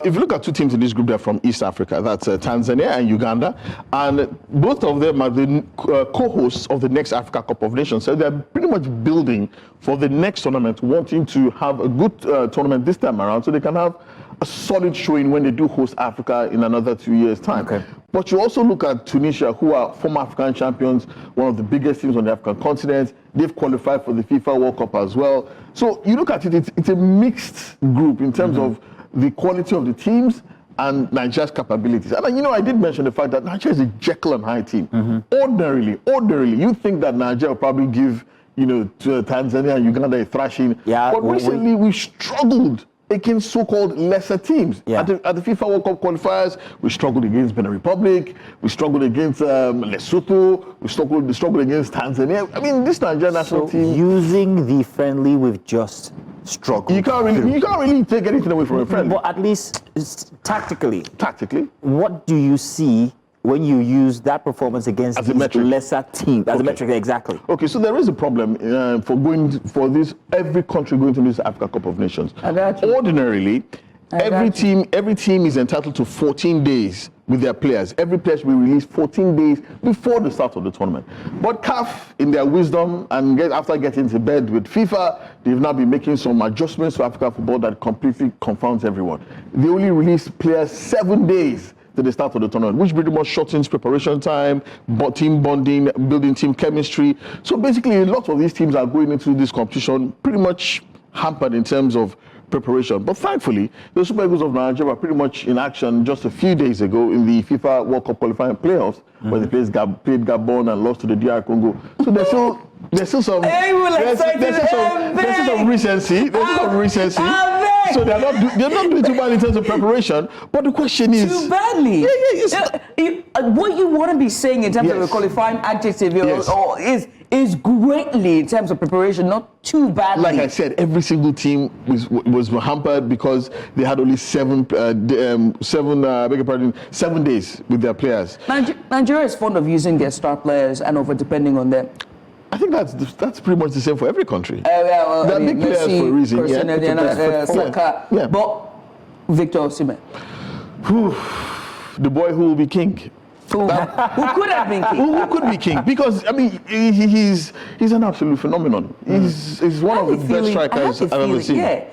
If you look at two teams in this group, they're from East Africa. That's Tanzania and Uganda. And both of them are the co-hosts of the next Africa Cup of Nations. So they're pretty much building for the next tournament, wanting to have a good tournament this time around so they can have a solid showing when they do host Africa in another 2 years' time. Okay. But you also look at Tunisia, who are former African champions, one of the biggest teams on the African continent. They've qualified for the FIFA World Cup as well. So you look at it, it's a mixed group in terms of the quality of the teams and Nigeria's capabilities. And I did mention the fact that Nigeria is a Jekyll and Hyde team. Ordinarily, you think that Nigeria will probably give, to Tanzania and Uganda a thrashing. Yeah, but recently we struggled against so-called lesser teams. Yeah. At the FIFA World Cup qualifiers, we struggled against Benin Republic, we struggled against Lesotho, we struggled against Tanzania. I mean, this Nigerian national team... Using the friendly with just struggle. You can't really take anything away from a friendly. But at least tactically, what do you see when you use that performance against these lesser teams? As a metric, exactly. Okay, so there is a problem every country going to this Africa Cup of Nations. Ordinarily, every team is entitled to 14 days with their players. Every player should be released 14 days before the start of the tournament. But CAF, in their wisdom, and after getting to bed with FIFA, they've now been making some adjustments to African football that completely confounds everyone. They only release players 7 days to the start of the tournament, which pretty much shortens preparation time, team bonding, building team chemistry. So basically, a lot of these teams are going into this competition pretty much hampered in terms of preparation. But thankfully, the Super Eagles of Nigeria were pretty much in action just a few days ago in the FIFA World Cup qualifying playoffs, where they played Gabon and lost to the DR Congo. So there's still some recency. So they're not doing too bad in terms of preparation. But the question is, too badly. What you want to be saying in terms of a qualifying adjective is greatly in terms of preparation, not too badly. Like I said, every single team was hampered because they had only 7 days with their players. Nigeria is fond of using their star players and over depending on them. I think that's pretty much the same for every country. They're big players for a reason. But Victor Osimhen, the boy who will be king. Who could have been king? Who could be king? Because he's an absolute phenomenon. He's one of the best strikers I've ever seen. Yeah.